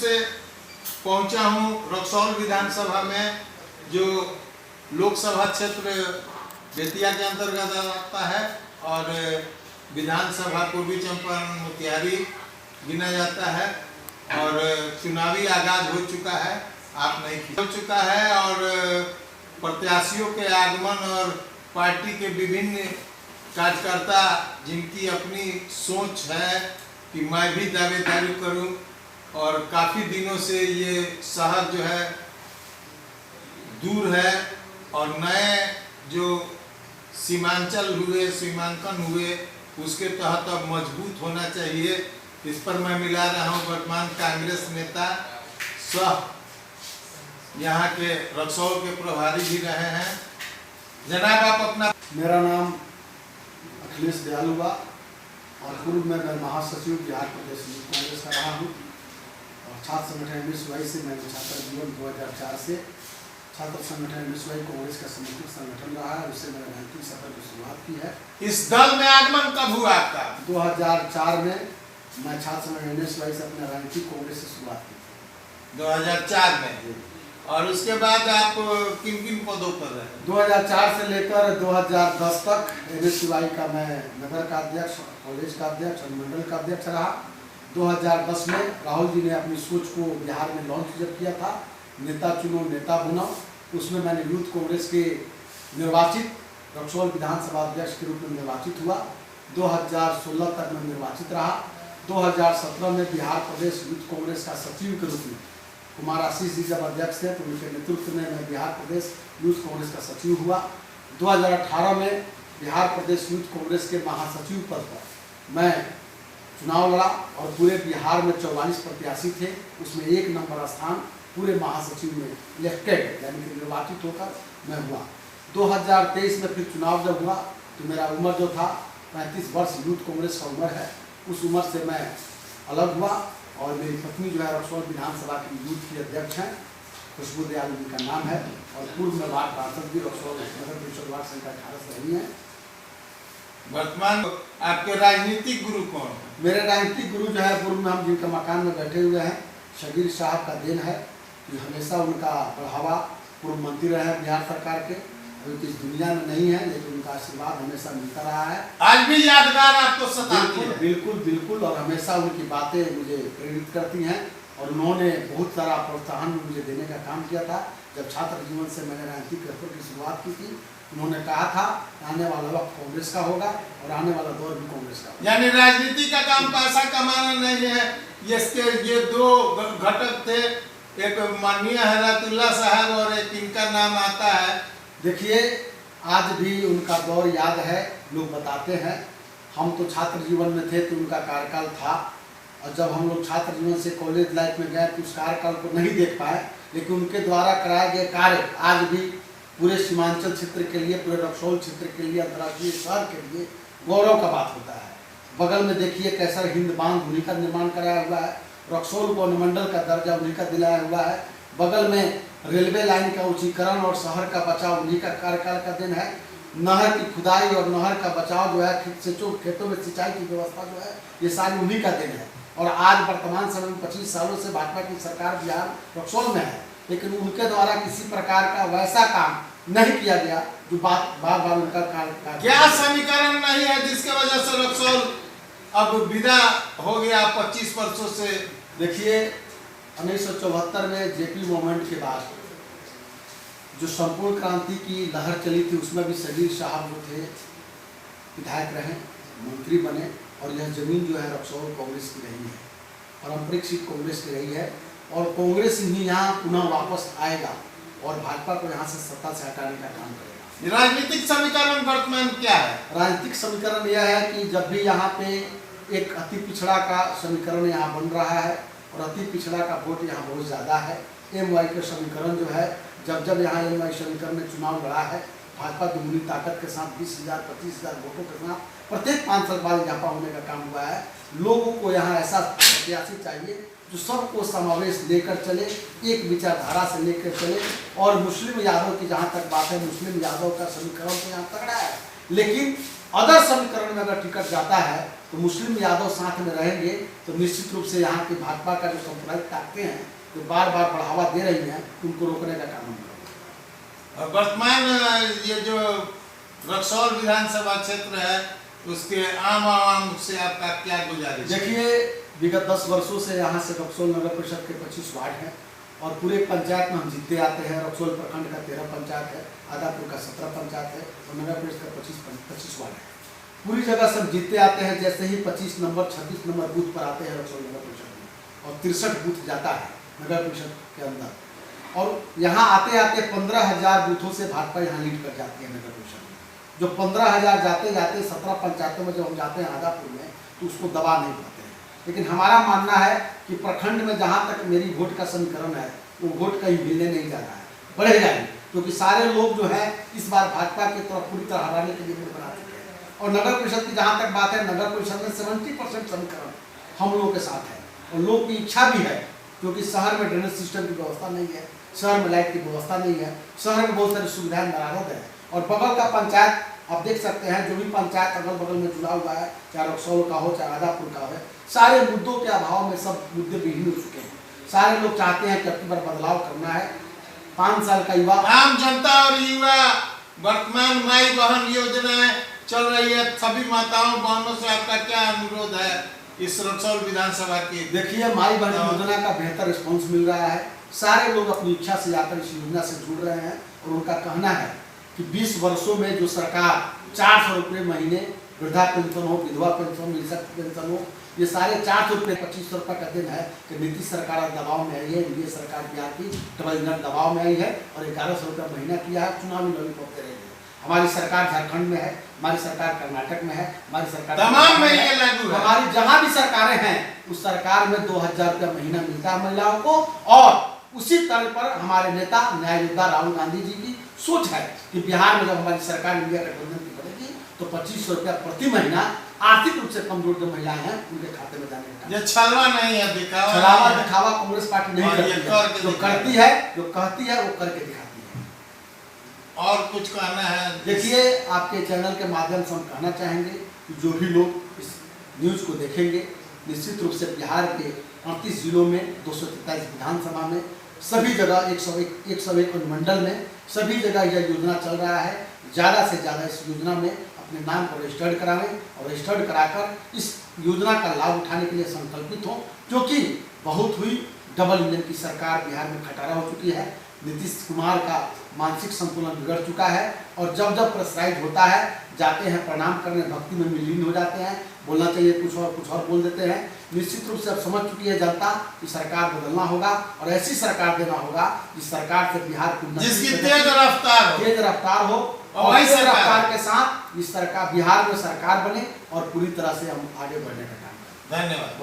से पहुंचा हूं रक्सौल विधानसभा में, जो लोकसभा क्षेत्र बेतिया के अंतर्गत आता है और विधानसभा पूर्वी चंपारण मोतिहारी गिना जाता है। और चुनावी आगाज हो चुका है, आप नहीं हो चुका है, और प्रत्याशियों के आगमन और पार्टी के विभिन्न कार्यकर्ता जिनकी अपनी सोच है कि मैं भी दावेदारी करूं, और काफ़ी दिनों से ये शहर जो है दूर है और नए जो सीमांकन हुए उसके तहत अब मजबूत होना चाहिए। इस पर मैं मिला रहा हूँ वर्तमान कांग्रेस नेता सह यहाँ के रक्सौल के प्रभारी भी रहे हैं। जनाब आप अपना। मेरा नाम अखिलेश दयालु हुआ और पूर्व में मैं महासचिव बिहार प्रदेश कांग्रेस का रहा हूँ और छात्र संगठन विश्ववाई से मैंने छात्र जीवन 2004 से छात्र संगठन विश्ववाई कांग्रेस का समर्थित संगठन रहा है। उससे मैंने राजनीतिक सफर की शुरुआत की है। इस दल में आगमन कब हुआ आपका? 2004 में मैं छात्र संगठन विश्ववाई से अपने राजनीतिक कांग्रेस से शुरुआत की थी 2004 में। और उसके बाद आप किन किन पदों पर रहे? 2004 से लेकर 2010 तक NSY का मैं नगर का अध्यक्ष, कॉलेज का अध्यक्ष और मंडल का अध्यक्ष रहा। 2010 में राहुल जी ने अपनी सोच को बिहार में लॉन्च जब किया था, नेता चुनो नेता बनाओ, उसमें मैंने यूथ कांग्रेस के निर्वाचित रक्सौल विधानसभा अध्यक्ष के रूप में निर्वाचित हुआ। 2016 तक मैं निर्वाचित रहा। 2017 में बिहार प्रदेश यूथ कांग्रेस का सचिव के रूप में कुमार आशीष जी जब अध्यक्ष थे तो उनके नेतृत्व में मैं बिहार प्रदेश यूथ कांग्रेस का सचिव हुआ। 2018 में बिहार प्रदेश यूथ कांग्रेस के महासचिव पद पर मैं चुनाव लड़ा और पूरे बिहार में 44 प्रत्याशी थे, उसमें 1 नंबर स्थान पूरे महासचिव में इलेक्टेड यानी कि निर्वाचित होकर मैं हुआ। 2023 में फिर चुनाव जब हुआ तो मेरा उम्र जो था 35 वर्ष यूथ कांग्रेस का उम्र है, उस उम्र से मैं अलग हुआ और मेरी पत्नी जो है रक्सौल विधानसभा की यूथ की अध्यक्ष हैं, खुशबू दयालु जी का नाम है, और पूर्व में वार्ड पार्षद भी रक्सौल नगर परिषद वार्ड संख्या 18 से रही हैं। वर्तमान आपके राजनीतिक गुरु कौन है? मेरे राजनीतिक गुरु जो है पूर्व में हम जिनके मकान में बैठे हुए हैं, शबीर साहब का देन है कि हमेशा उनका बढ़ावा, पूर्व मंत्री रहे हैं बिहार सरकार के, अभी इस दुनिया में नहीं है लेकिन उनका आशीर्वाद हमेशा मिलता रहा है। आज भी यादगार आपको सताती है? बिल्कुल बिल्कुल, और हमेशा उनकी बातें मुझे प्रेरित करती हैं और उन्होंने बहुत सारा प्रोत्साहन मुझे देने का काम किया था। जब छात्र जीवन से मैंने राजनीतिक सफर की शुरुआत की थी, उन्होंने कहा था आने वाला वक्त कांग्रेस का होगा और आने वाला दौर भी कांग्रेस का होगा। यानी राजनीति का काम पैसा कमाना नहीं है। ये 2 घटक थे, एक माननीय हयातुल्लाह साहब और एक इनका नाम आता है। देखिए आज भी उनका दौर याद है, लोग बताते हैं। हम तो छात्र जीवन में थे तो उनका कार्यकाल था, और जब हम लोग छात्र जीवन से कॉलेज लाइफ में गए तो उस कार्यकाल को नहीं देख पाए, लेकिन उनके द्वारा कराए गए कार्य आज भी पूरे सीमांचल क्षेत्र के लिए, पूरे रक्सौल क्षेत्र के लिए, अंतर्राष्ट्रीय शहर के लिए गौरव का बात होता है। बगल में देखिए कैसर हिंद बांध उन्हीं का निर्माण कराया हुआ है, रक्सौल को अनुमंडल का दर्जा उन्हीं का दिलाया हुआ है, बगल में रेलवे लाइन का उच्चीकरण और शहर का बचाव उन्हीं का कार्यकाल का दिन है, नहर की खुदाई और नहर का बचाव जो है, खेतों में सिंचाई की व्यवस्था जो है, ये सारी उन्हीं का दिन है। और आज वर्तमान समय में 25 सालों से भाजपा की सरकार बिहार रक्सौल में है, लेकिन उनके द्वारा किसी प्रकार का वैसा काम नहीं किया गया जो बार बार उनका कार्य। क्या समीकरण नहीं है जिसके वजह से रक्सौल अब विदा हो गया 25 वर्षों से? देखिए 1974 में जेपी मूवमेंट के बाद जो संपूर्ण क्रांति की लहर चली थी, उसमें भी शबीर साहब जो थे विधायक रहे, मंत्री बने, और यह जमीन जो है रक्सौल कांग्रेस की रही है, पारंपरिक सीट कांग्रेस की रही है, और कांग्रेस ही यहाँ पुनः वापस आएगा और भाजपा को यहाँ से सत्ता से हटाने का काम करेगा। राजनीतिक समीकरण वर्तमान क्या है? राजनीतिक समीकरण यह है कि जब भी यहाँ पे एक अति पिछड़ा का समीकरण यहाँ बन रहा है और अति पिछड़ा का वोट यहाँ बहुत ज़्यादा है, MY के समीकरण जो है, जब यहाँ MY समीकरण में चुनाव लड़ा है, भाजपा दुगनी ताकत के साथ 20,000 25,000 वोटों के साथ प्रत्येक 5 साल बाद इजाफा होने का काम हुआ है। लोगों को यहाँ ऐसा प्रत्याशी चाहिए जो सबको समावेश लेकर चले, एक विचारधारा से लेकर चले, और मुस्लिम यादव की जहाँ तक बात है, मुस्लिम यादव का समीकरण तो यहाँ तगड़ा है, लेकिन अदर समीकरण में अगर टिकट जाता है तो मुस्लिम यादव साथ में रहेंगे तो निश्चित रूप से यहाँ की भाजपा का जो सांप्रदायिक ताकतें हैं जो बार बार बढ़ावा दे रही हैं उनको रोकने का काम हम करेंगे। और वर्तमान ये जो रक्सौल विधानसभा क्षेत्र है उसके आम आवाम से आपका क्या गुजारिश है? देखिए, विगत 10 वर्षों से यहाँ से रक्सौल नगर परिषद के 25 वार्ड हैं और पूरे पंचायत में हम जीतते आते हैं। रक्सौल प्रखंड का 13 पंचायत है, आदापुर का 17 पंचायत है और नगर परिषद का 25 वार्ड है। पूरी जगह से हम जीतते आते हैं। जैसे ही 25 नंबर 26 नंबर बूथ पर आते हैं रक्सौल नगर परिषद में और 63 बूथ जाता है नगर परिषद के अंदर और यहाँ आते आते 15,000 बूथों से भाजपा यहाँ लीड कर जाती है नगर परिषद में। जो 15,000 जाते जाते 17 पंचायतों में जब हम जाते हैं आदापुर में तो उसको दबा नहीं पाते हैं। लेकिन हमारा मानना है कि प्रखंड में जहाँ तक मेरी वोट का समीकरण है वो वोट कहीं मिलने नहीं जा रहा है, बढ़ेगा ही, क्योंकि सारे लोग जो है इस बार भाजपा की तरफ पूरी तरह हराने के लिए वोट बना चुके हैं। और नगर परिषद की जहाँ तक बात है, नगर परिषद में 70% समीकरण हम लोगों के साथ है और लोग की इच्छा भी है, क्योंकि शहर में ड्रेनेज सिस्टम की व्यवस्था नहीं है, शहर में लाइट की व्यवस्था नहीं है, शहर में बहुत सारी सुविधाएं नाराज है। और बगल का पंचायत आप देख सकते हैं, जो भी पंचायत अगल बगल में जुड़ा हुआ है, चाहे रक्सौल का हो चाहे आदापुर का हो, सारे मुद्दों के अभाव में सब मुद्दे विहीन हो चुके हैं। सारे लोग चाहते हैं कि अब की बार बदलाव करना है। 5 साल का युवा, आम जनता और युवा वर्तमान माई बहन योजना चल रही है, सभी माताओं बहनों से आपका क्या अनुरोध है इस रक्सौल विधानसभा की? देखिए, माई बहन योजना का बेहतर रिस्पॉन्स मिल रहा है। सारे लोग अपनी इच्छा से आकर इस योजना से जुड़ रहे हैं और उनका कहना है कि 20 वर्षों में जो सरकार 400 रुपये महीने वृद्धा पेंशन हो, विधवा पेंशन, निःशक्त पेंशन हो, ये सारे 400 रुपये 2500 रुपये का दिन है कि नीतीश सरकार दबाव में आई है, एनडीए सरकार बिहार की डबल इंजन दबाव में आई है और 1100 रुपये महीना किया है। चुनावी लॉलीपॉप दे रही है। हमारी सरकार झारखंड में है, हमारी सरकार कर्नाटक में है, हमारी सरकार तमाम में ये लागू है। हमारी जहाँ भी सरकारें हैं उस सरकार में 2000 रुपया महीना मिलता है महिलाओं को। और उसी तर्ज पर हमारे नेता न्याय योद्धा राहुल गांधी जी की सोच है कि बिहार में जब हमारी सरकार इंडिया गठबंधन की बनेगी तो 2500 रुपया प्रति महीना आर्थिक रूप से कमजोर जो महिलाएं हैं उनके खाते में जाने का। ये छलवा नहीं है, दिखावा छलावा नहीं है। दिखावा कांग्रेस पार्टी नहीं और ये करती करके है। जो दिखाती करती है, जो कहती है, वो करके दिखाती है। और कुछ कहना है? देखिए, आपके चैनल के माध्यम से हम कहना चाहेंगे कि जो भी लोग इस न्यूज़ को देखेंगे, निश्चित रूप से बिहार के 38 जिलों में 243 विधानसभा में सभी जगह 101 अनुमंडल में सभी जगह यह योजना चल रहा है। ज़्यादा से ज़्यादा इस योजना में अपने नाम को रजिस्टर्ड करावें और रजिस्टर्ड कराकर इस योजना का लाभ उठाने के लिए संकल्पित हों, क्योंकि बहुत हुई डबल इंजन की सरकार बिहार में खटारा हो चुकी है। नीतीश कुमार का मानसिक संतुलन बिगड़ चुका है और जब जब प्रेशराइज होता है जाते हैं प्रणाम करने, भक्ति में लीन हो जाते हैं, बोलना चाहिए कुछ और बोल देते हैं। निश्चित रूप से अब समझ चुकी है जनता कि सरकार बदलना होगा और ऐसी सरकार देना होगा जिस सरकार से बिहार को जिसकी तेज रफ्तार हो और इस रफ्तार के साथ इस सरकार बिहार में सरकार बने और पूरी तरह से हम आगे बढ़ने का काम करें। धन्यवाद।